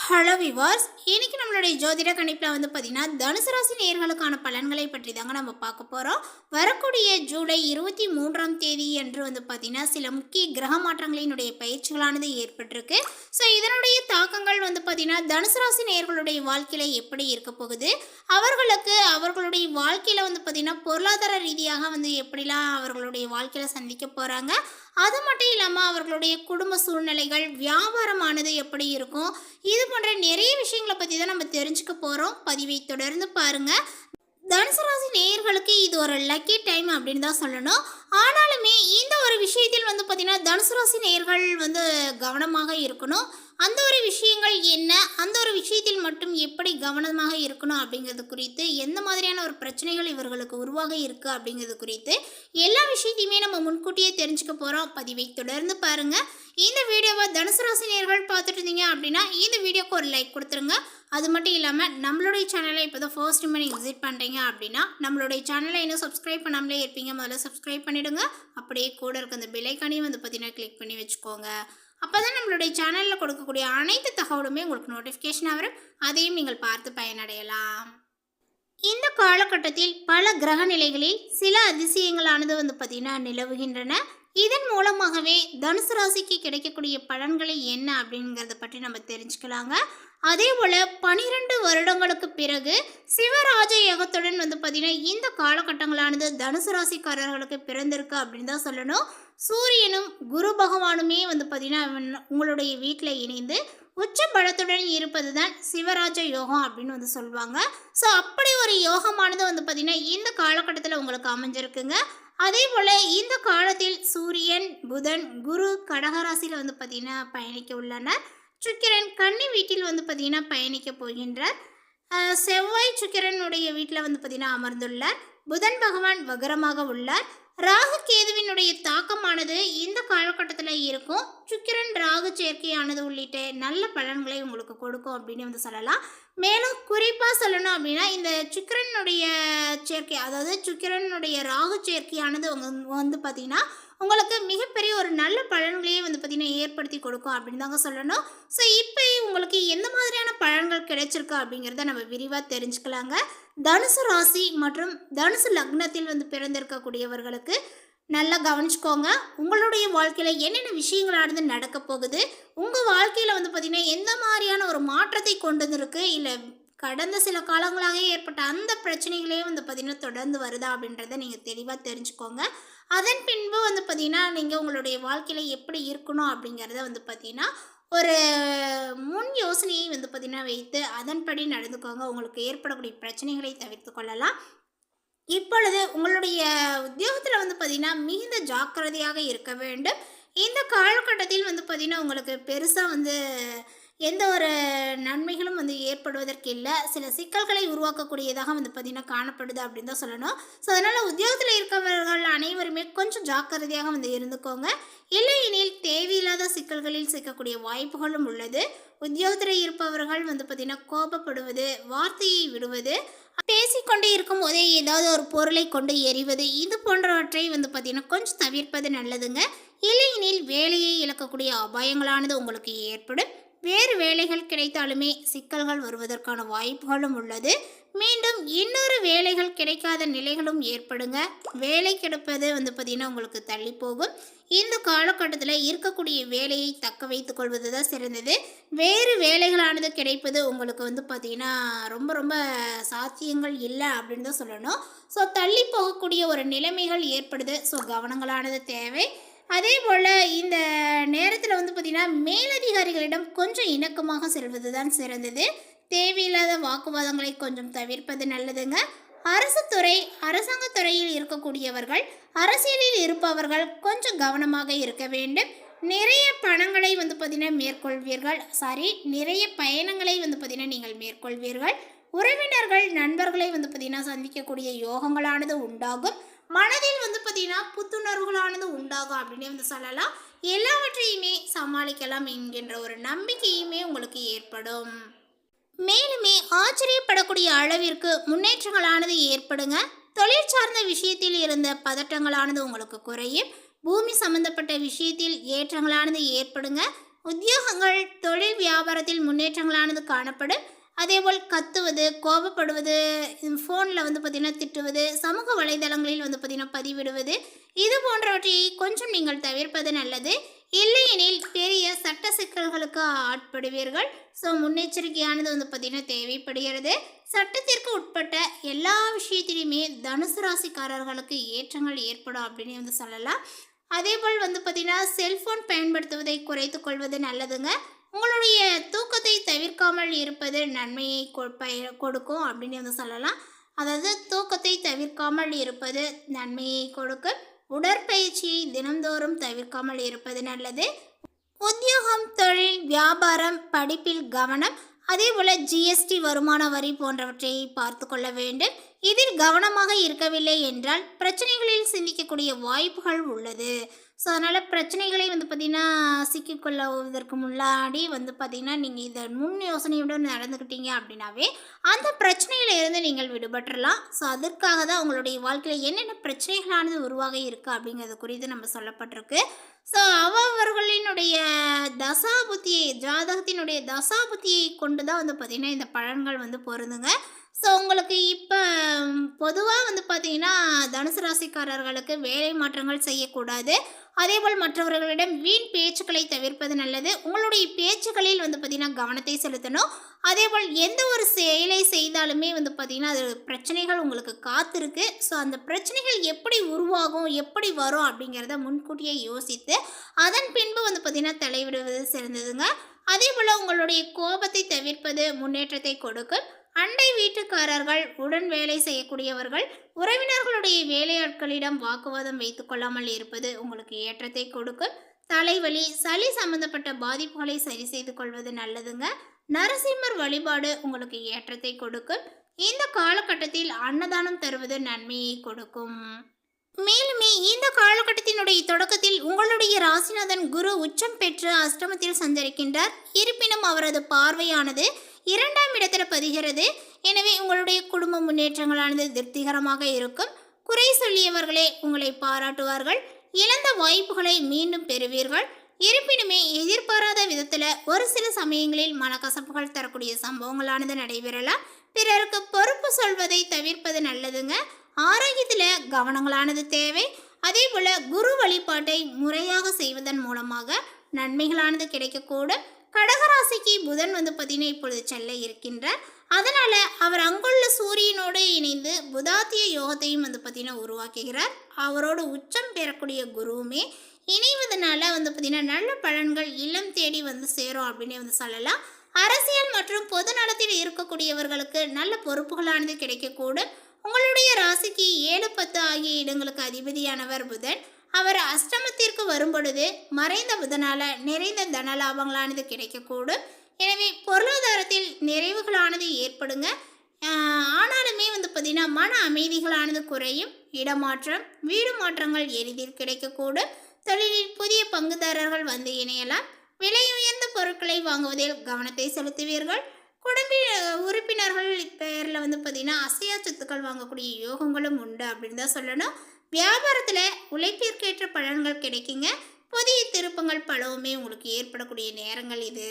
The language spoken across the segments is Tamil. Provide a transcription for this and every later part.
ஹலோ விவாஸ், இன்னைக்கு நம்மளுடைய ஜோதிட கணிப்பில் பார்த்தீங்கன்னா தனுசு ராசி நேயர்களுக்கான பலன்களை பற்றி தாங்க நம்ம பார்க்க போகிறோம். வரக்கூடிய ஜூலை 23ஆம் தேதி என்று பார்த்தீங்கன்னா சில முக்கிய கிரக மாற்றங்களினுடைய பயிற்சிகளானது ஏற்பட்டிருக்கு. ஸோ இதனுடைய தாக்கங்கள் பார்த்தீங்கன்னா தனுசு ராசி நேயர்களுடைய வாழ்க்கையில் எப்படி இருக்க போகுது, அவர்களுக்கு அவர்களுடைய வாழ்க்கையில் பார்த்தீங்கன்னா பொருளாதார ரீதியாக எப்படிலாம் அவர்களுடைய வாழ்க்கையில் சந்திக்க போகிறாங்க, அது மட்டும் இல்லாமல் அவர்களுடைய குடும்ப சூழ்நிலைகள், வியாபாரமானது எப்படி இருக்கும், இது போன்ற நிறைய விஷயங்களை பற்றி தான் நம்ம தெரிஞ்சுக்க போகிறோம். பதிவை தொடர்ந்து பாருங்கள். தனுசு ராசி நேயர்களுக்கு இது ஒரு லக்கி டைம் அப்படின்னு தான் சொல்லணும். ஆனாலுமே இந்த ஒரு விஷயத்தில் பார்த்தீங்கன்னா தனுசு ராசி நேயர்கள் கவனமாக இருக்கணும். அந்த ஒரு விஷயங்கள் என்ன, அந்த ஒரு விஷயத்தில் மட்டும் எப்படி கவனமாக இருக்கணும் அப்படிங்கிறது குறித்து, எந்த மாதிரியான ஒரு பிரச்சனைகள் இவர்களுக்கு உருவாக இருக்குது அப்படிங்கிறது குறித்து எல்லா விஷயத்தையுமே நம்ம முன்கூட்டியே தெரிஞ்சுக்க போகிறோம். பதிவை தொடர்ந்து பாருங்கள். இந்த வீடியோவை தனுசு ராசி நேயர்கள் பார்த்துட்டு இருந்தீங்க அப்படின்னா இந்த வீடியோக்கு ஒரு லைக் கொடுத்துருங்க. அது மட்டும் இல்லாமல் நம்மளுடைய சேனலை இப்போ தான் ஃபர்ஸ்ட் டைம் நீங்கள் விசிட் பண்ணுறீங்க அப்படின்னா நம்மளுடைய சேனலை இன்னும் சப்ஸ்கிரைப் பண்ணாமலே இருப்பீங்க, முதல்ல சப்ஸ்கிரைப் பண்ணிவிடுங்க. அப்படியே கூட இருக்க அந்த பெல் ஐக்கானையும் பார்த்தீங்கன்னா கிளிக் பண்ணி வச்சுக்கோங்க. அப்போ தான் நம்மளுடைய சேனலில் கொடுக்கக்கூடிய அனைத்து தகவலுமே உங்களுக்கு நோட்டிஃபிகேஷனாக வரும். அதையும் நீங்கள் பார்த்து பயனடையலாம். இந்த காலகட்டத்தில் பல கிரக நிலைகளில் சில அதிசயங்களானது பார்த்தீங்கன்னா நிலவுகின்றன. இதன் மூலமாகவே தனுசு ராசிக்கு கிடைக்கக்கூடிய பலன்களை என்ன அப்படிங்கிறத பற்றி நம்ம தெரிஞ்சுக்கலாங்க. அதே போல் 12 வருடங்களுக்கு பிறகு சிவராஜ யோகத்துடன் பார்த்தீங்கன்னா இந்த காலகட்டங்களானது தனுசு ராசிக்காரர்களுக்கு பிறந்திருக்கு அப்படின்னு தான் சொல்லணும். சூரியனும் குரு பகவானுமே பார்த்தீங்கன்னா உங்களுடைய வீட்டில் இணைந்து உச்ச பலத்துடன் இருப்பது தான் சிவராஜ யோகம் அப்படின்னு சொல்லுவாங்க. ஸோ அப்படி ஒரு யோகமானது பார்த்தீங்கன்னா இந்த காலகட்டத்தில் உங்களுக்கு அமைஞ்சிருக்குங்க. அதே போல் இந்த காலத்தில் சூரியன், புதன், குரு கடகராசியில் பார்த்தீங்கன்னா பயணிக்க உள்ளனர். சுக்கிரன் கன்னி வீட்டில் பார்த்தீங்கன்னா பயணிக்க போகின்றார். செவ்வாய் சுக்கிரனுடைய வீட்டில் பார்த்தீங்கன்னா அமர்ந்துள்ளார். புதன் பகவான் வகரமாக உள்ளார். ராகு கேதுவினுடைய தாக்கமானது இந்த காலகட்டத்தில் இருக்கும். சுக்கிரன் ராகு சேர்க்கையானது உள்ளிட்ட நல்ல பலன்களை உங்களுக்கு கொடுக்கும் அப்படின்னு சொல்லலாம். மேலும் குறிப்பாக சொல்லணும் அப்படின்னா இந்த சுக்கிரனுடைய சேர்க்கை, அதாவது சுக்கிரனுடைய ராகு சேர்க்கையானது பார்த்தீங்கன்னா உங்களுக்கு மிகப்பெரிய ஒரு நல்ல பலன்களையே பார்த்தீங்கன்னா ஏற்படுத்தி கொடுக்கும் அப்படின்னு தாங்க சொல்லணும். ஸோ இப்போ உங்களுக்கு எந்த மாதிரியான பலன்கள் கிடைச்சிருக்கு அப்படிங்கிறத நம்ம விரிவாக தெரிஞ்சுக்கலாங்க. தனுசு ராசி மற்றும் தனுசு லக்னத்தில் பிறந்திருக்கக்கூடியவர்களுக்கு நல்லா கவனிச்சுக்கோங்க. உங்களுடைய வாழ்க்கையில் என்னென்ன விஷயங்களானது நடக்க போகுது, உங்கள் வாழ்க்கையில் பார்த்தீங்கன்னா எந்த மாதிரியான ஒரு மாற்றத்தை கொண்டு வந்திருக்கு, இல்லை கடந்த சில காலங்களாக ஏற்பட்ட அந்த பிரச்சனைகளே பார்த்தீங்கன்னா தொடர்ந்து வருதா அப்படின்றத நீங்கள் தெளிவாக தெரிஞ்சுக்கோங்க. அதன் பின்பு பார்த்தீங்கன்னா நீங்கள் உங்களுடைய வாழ்க்கையில் எப்படி இருக்கணும் அப்படிங்கிறத பார்த்தீங்கன்னா ஒரு முன் யோசனையை பார்த்தீங்கன்னா வைத்து அதன்படி நடந்துக்கோங்க. உங்களுக்கு ஏற்படக்கூடிய பிரச்சனைகளை தவிர்த்து கொள்ளலாம். இப்பொழுது உங்களுடைய உத்தியோகத்தில் பார்த்தீங்கன்னா மிகுந்த ஜாக்கிரதையாக இருக்க வேண்டும். இந்த காலகட்டத்தில் பார்த்தீங்கன்னா உங்களுக்கு பெருசாக எந்த ஒரு நன்மைகளும் ஏற்படுவதற்கு இல்லை, சில சிக்கல்களை உருவாக்கக்கூடியதாக பார்த்தீங்கன்னா காணப்படுது அப்படின்னு தான் சொல்லணும். ஸோ அதனால் உத்தியோகத்தில் இருக்கவர்கள் அனைவருமே கொஞ்சம் ஜாக்கிரதையாக இருந்துக்கோங்க. இல்லையெனில் தேவையில்லாத சிக்கல்களில் சிக்கக்கூடிய வாய்ப்புகளும் உள்ளது. உத்தியோகத்தில் இருப்பவர்கள் பார்த்தீங்கன்னா கோபப்படுவது, வார்த்தையை விடுவது, பேசிக்கொண்டே இருக்கும் போதே ஏதாவது ஒரு பொருளை கொண்டு எறிவது, இது போன்றவற்றை பார்த்தீங்கன்னா கொஞ்சம் தவிர்ப்பது நல்லதுங்க. இல்லையெனில் வேலையை இழக்கக்கூடிய அபாயங்களானது உங்களுக்கு ஏற்படும். வேறு வேலைகள் கிடைத்தாலுமே சிக்கல்கள் வருவதற்கான வாய்ப்புகளும் உள்ளது. மீண்டும் இன்னொரு வேலைகள் கிடைக்காத நிலைகளும் ஏற்படுங்க. வேலை கிடைப்பது பார்த்தீங்கன்னா உங்களுக்கு தள்ளி போகும். இந்த காலகட்டத்தில் இருக்கக்கூடிய வேலையை தக்க வைத்து கொள்வது தான் சிறந்தது. வேறு வேலைகளானது கிடைப்பது உங்களுக்கு பார்த்தீங்கன்னா ரொம்ப ரொம்ப சாத்தியங்கள் இல்லை அப்படின்னு தான் சொல்லணும். ஸோ தள்ளி போகக்கூடிய ஒரு நிலைமைகள் ஏற்படுது. ஸோ கவனங்களானது தேவை. அதே போல் இந்த நேரத்தில் பார்த்திங்கன்னா மேலதிகாரிகளிடம் கொஞ்சம் இணக்கமாக செல்வது தான் சிறந்தது. தேவையில்லாத வாக்குவாதங்களை கொஞ்சம் தவிர்ப்பது நல்லதுங்க. அரசு துறை, அரசாங்க துறையில் இருக்கக்கூடியவர்கள், அரசியலில் இருப்பவர்கள் கொஞ்சம் கவனமாக இருக்க வேண்டும். நிறைய பணங்களை பார்த்திங்கன்னா மேற்கொள்வீர்கள், நிறைய பயணங்களை பார்த்திங்கன்னா நீங்கள் மேற்கொள்வீர்கள். உறவினர்கள், நண்பர்களை பார்த்திங்கன்னா சந்திக்கக்கூடிய யோகங்களானது உண்டாகும். மனதில் பார்த்தீங்கன்னா புத்துணர்வுகளானது உண்டாகும் அப்படின்னு சொல்லலாம். எல்லாவற்றையுமே சமாளிக்கலாம் என்கின்ற ஒரு நம்பிக்கையுமே உங்களுக்கு ஏற்படும். மேலுமே ஆச்சரியப்படக்கூடிய அளவிற்கு முன்னேற்றங்களானது ஏற்படுங்க. தொழில் சார்ந்த விஷயத்தில் இருந்த பதட்டங்களானது உங்களுக்கு குறையும். பூமி சம்பந்தப்பட்ட விஷயத்தில் ஏற்றங்களானது ஏற்படுங்க. உத்தியோகங்கள், தொழில், வியாபாரத்தில் முன்னேற்றங்களானது காணப்படும். அதேபோல் கத்துவது, கோபப்படுவது, ஃபோனில் வந்து பார்த்திங்கன்னா திட்டுவது, சமூக வலைதளங்களில் வந்து பார்த்திங்கன்னா பதிவிடுவது, இது போன்றவற்றை கொஞ்சம் நீங்கள் தவிர்ப்பது நல்லது. இல்லையெனில் பெரிய சட்ட சிக்கல்களுக்கு ஆட்படுவீர்கள். ஸோ முன்னெச்சரிக்கையானது வந்து பார்த்திங்கன்னா தேவைப்படுகிறது. சட்டத்திற்கு உட்பட்ட எல்லா விஷயத்திலையுமே தனுசு ராசிக்காரர்களுக்கு ஏற்றங்கள் ஏற்படும் அப்படின்னு வந்து சொல்லலாம். அதேபோல் வந்து பார்த்திங்கன்னா செல்ஃபோன் பயன்படுத்துவதை குறைத்து கொள்வது நல்லதுங்க. உங்களுடைய தூக்கத்தை தவிர்க்காமல் இருப்பது நன்மையை கொடுக்கும் அப்படின்னு வந்து சொல்லலாம். அதாவது தூக்கத்தை தவிர்க்காமல் இருப்பது நன்மையை கொடுக்கும். உடற்பயிற்சியை தினந்தோறும் தவிர்க்காமல் இருப்பது நல்லது. உத்தியோகம், தொழில், வியாபாரம், படிப்பில் கவனம். அதேபோல் ஜிஎஸ்டி, வருமான வரி போன்றவற்றை பார்த்து கொள்ள வேண்டும். இதில் கவனமாக இருக்கவில்லை என்றால் பிரச்சனைகளில் சிந்திக்கக்கூடிய வாய்ப்புகள் உள்ளது. ஸோ அதனால் பிரச்சனைகளை வந்து பார்த்திங்கன்னா சிக்கிக்கொள்ளுவதற்கு முன்னாடி வந்து பார்த்திங்கன்னா நீங்கள் இதை முன் யோசனையுடன் நடந்துக்கிட்டீங்க அப்படின்னாவே அந்த பிரச்சனையிலிருந்து நீங்கள் விடுபட்டுறலாம். ஸோ அதற்காக தான் உங்களுடைய வாழ்க்கையில் என்னென்ன பிரச்சனைகளானது உருவாக இருக்குது அப்படிங்கிறது குறித்து நம்ம சொல்லப்பட்டிருக்கு. ஸோ அவர்களினுடைய தசாபுத்தியை, ஜாதகத்தினுடைய தசாபுத்தியை கொண்டு தான் வந்து பார்த்திங்கன்னா இந்த பலன்கள் வந்து பொருந்துங்க. ஸோ உங்களுக்கு இப்போ பொதுவாக வந்து பார்த்திங்கன்னா தனுசு ராசிக்காரர்களுக்கு வேலை மாற்றங்கள் செய்யக்கூடாது. அதேபோல் மற்றவர்களிடம் வீண் பேச்சுக்களை தவிர்ப்பது நல்லது. உங்களுடைய பேச்சுக்களில் வந்து பார்த்திங்கன்னா கவனத்தை செலுத்தணும். அதேபோல் எந்த ஒரு செயலை செய்தாலுமே வந்து பார்த்திங்கன்னா அது பிரச்சனைகள் உங்களுக்கு காத்திருக்கு. ஸோ அந்த பிரச்சனைகள் எப்படி உருவாகும், எப்படி வரும் அப்படிங்கிறத முன்கூட்டியே யோசித்து அதன் பின்பு வந்து பார்த்திங்கன்னா தலையிடுவது சிறந்ததுங்க. அதேபோல் உங்களுடைய கோபத்தை தவிர்ப்பது முன்னேற்றத்தை கொடுக்கும். அண்டை வீட்டுக்காரர்கள், உடன் வேலை செய்யக்கூடியவர்கள், உறவினர்களுடைய வேலையாட்களிடம் வாக்குவாதம் வைத்து கொள்ளாமல் இருப்பது உங்களுக்கு ஏற்றத்தை கொடுக்கும். தலைவலி, சளி சம்பந்தப்பட்ட பாதிப்புகளை சரி செய்து கொள்வது நல்லதுங்க. நரசிம்மர் வழிபாடு உங்களுக்கு ஏற்றத்தை கொடுக்கும். இந்த காலகட்டத்தில் அன்னதானம் தருவது நன்மையை கொடுக்கும். மேலுமே இந்த காலகட்டத்தினுடைய தொடக்கத்தில் உங்களுடைய ராசிநாதன் குரு உச்சம் பெற்று அஷ்டமத்தில் சஞ்சரிக்கின்றார். இருப்பினும் அவரது பார்வையானது 2ஆம் இடத்தில் பதிகிறது. எனவே உங்களுடைய குடும்ப முன்னேற்றங்களானது திருப்திகரமாக இருக்கும். குறை சொல்லியவர்களே உங்களை பாராட்டுவார்கள். இழந்த வாய்ப்புகளை மீண்டும் பெறுவீர்கள். இருப்பினுமே எதிர்பாராத விதத்தில் ஒரு சில சமயங்களில் மனக்கசப்புகள் தரக்கூடிய சம்பவங்களானது நடைபெறலாம். பிறருக்கு பொறுப்பு சொல்வதை தவிர்ப்பது நல்லதுங்க. ஆரோக்கியத்தில் கவனங்களானது தேவை. அதே போல் குரு வழிபாட்டை முறையாக செய்வதன் மூலமாக நன்மைகளானது கிடைக்கக்கூடும். கடகராசிக்கு புதன் வந்து பார்த்தீங்கன்னா இப்பொழுது செல்ல இருக்கின்றார். அதனால் அவர் அங்குள்ள சூரியனோடு இணைந்து புதாத்திய யோகத்தையும் வந்து பார்த்தீங்கன்னா உருவாக்குகிறார். அவரோடு உச்சம் பெறக்கூடிய குருவுமே இணைவதனால வந்து பார்த்தீங்கன்னா நல்ல பலன்கள் இல்லம் தேடி வந்து சேரும் அப்படின்னு வந்து சொல்லலாம். அரசியல் மற்றும் பொது நலத்தில் இருக்கக்கூடியவர்களுக்கு நல்ல பொறுப்புகளானது கிடைக்கக்கூடும். உங்களுடைய ராசிக்கு 7, 10 ஆகிய இடங்களுக்கு அதிபதியானவர் புதன். அவர் அஷ்டமத்திற்கு வரும்பொழுது மறைந்த புதனால நிறைந்த தன லாபங்களானது கிடைக்கக்கூடும். எனவே பொருளாதாரத்தில் நிறைவுகளானது ஏற்படுங்க. ஆனாலுமே வந்து பார்த்திங்கன்னா மன அமைதிகளானது குறையும். இடமாற்றம், வீடு மாற்றங்கள் எளிதில் கிடைக்கக்கூடும். தொழிலில் புதிய பங்குதாரர்கள் வந்து இணையலாம். விலை உயர்ந்த பொருட்களை வாங்குவதில் கவனத்தை செலுத்துவீர்கள். குடும்ப உறுப்பினர்கள் பேரில் வந்து பார்த்திங்கன்னா அசையா சொத்துக்கள் வாங்கக்கூடிய யோகங்களும் உண்டு அப்படின்னு தான் சொல்லணும். வியாபாரத்தில் உழைப்பிற்கேற்ற பலன்கள் கிடைக்குங்க. புதிய திருப்பங்கள் பலவுமே உங்களுக்கு ஏற்படக்கூடிய நேரங்கள் இது.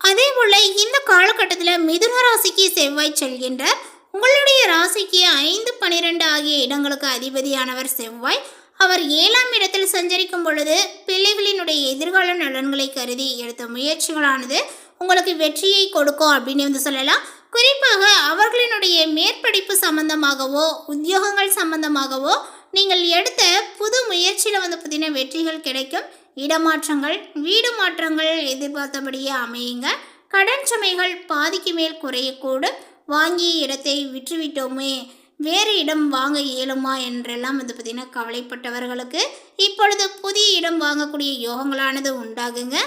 அதே போல் இந்த காலகட்டத்தில் மிதுன ராசிக்கு செவ்வாய் செல்கின்றார். உங்களுடைய ராசிக்கு 5, 12 ஆகிய இடங்களுக்கு அதிபதியானவர் செவ்வாய். அவர் 7ஆம் இடத்தில் சஞ்சரிக்கும் பொழுது பிள்ளைகளினுடைய எதிர்கால நலன்களை கருதி எடுத்த முயற்சிகளானது உங்களுக்கு வெற்றியை கொடுக்கும் அப்படின்னு வந்து சொல்லலாம். குறிப்பாக அவர்களினுடைய மேற்படிப்பு சம்பந்தமாகவோ உத்தியோகங்கள் சம்பந்தமாகவோ நீங்கள் எடுத்த புது முயற்சியில் வந்து பார்த்தீங்கன்னா வெற்றிகள் கிடைக்கும். இடமாற்றங்கள், வீடு மாற்றங்கள் எதிர்பார்த்தபடியே அமையுங்க. கடன் சுமைகள் பாதிக்கு மேல் குறையக்கூடும். வாங்கிய இடத்தை விற்றுவிட்டோமே, வேறு இடம் வாங்க இயலுமா என்றெல்லாம் வந்து பார்த்திங்கன்னா கவலைப்பட்டவர்களுக்கு இப்பொழுது புதிய இடம் வாங்கக்கூடிய யோகங்களானது உண்டாகுங்க.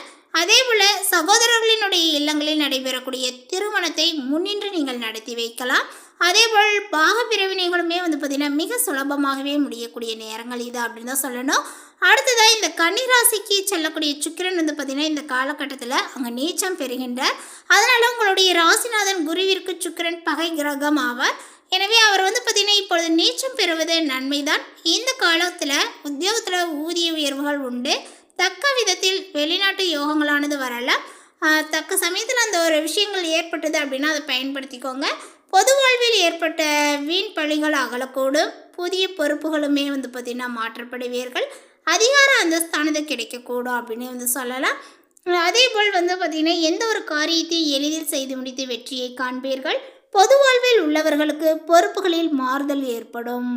அதே போல் சகோதரர்களினுடைய இல்லங்களில் நடைபெறக்கூடிய திருமணத்தை முன்னின்று நீங்கள் நடத்தி வைக்கலாம். அதேபோல் பாகப்பிரிவினைகளுமே வந்து பார்த்திங்கன்னா மிக சுலபமாகவே முடியக்கூடிய நேரங்கள் இது அப்படின்னு தான் சொல்லணும். அடுத்ததாக இந்த கன்னிராசிக்கு செல்லக்கூடிய சுக்கிரன் வந்து பார்த்திங்கன்னா இந்த காலகட்டத்தில் அங்கே நீச்சம் பெறுகின்றார். அதனால் உங்களுடைய ராசிநாதன் குருவிற்கு சுக்கிரன் பகை கிரகம் ஆவார். எனவே அவர் வந்து பார்த்திங்கன்னா இப்பொழுது நீச்சம் பெறுவது நன்மைதான். இந்த காலத்தில் உத்தியோகத்தில் ஊதிய உயர்வுகள் உண்டு. தக்க விதத்தில் வெளிநாட்டு யோகங்களானது வரலாம். தக்க சமயத்தில் அந்த ஒரு விஷயங்கள் ஏற்பட்டது அப்படின்னா அதை பயன்படுத்திக்கோங்க. பொது வாழ்வில் ஏற்பட்ட வீண் பழிகள் அகலக்கூடும். புதிய பொறுப்புகளுமே வந்து பார்த்திங்கன்னா மாற்றப்படுவீர்கள். அதிகார அந்தஸ்தானது கிடைக்கக்கூடும் அப்படின்னு வந்து சொல்லலாம். அதே போல் வந்து பார்த்திங்கன்னா எந்த ஒரு காரியத்தை எளிதில் செய்து முடித்து வெற்றியை காண்பீர்கள். பொது வாழ்வில் உள்ளவர்களுக்கு பொறுப்புகளில் மாறுதல் ஏற்படும்.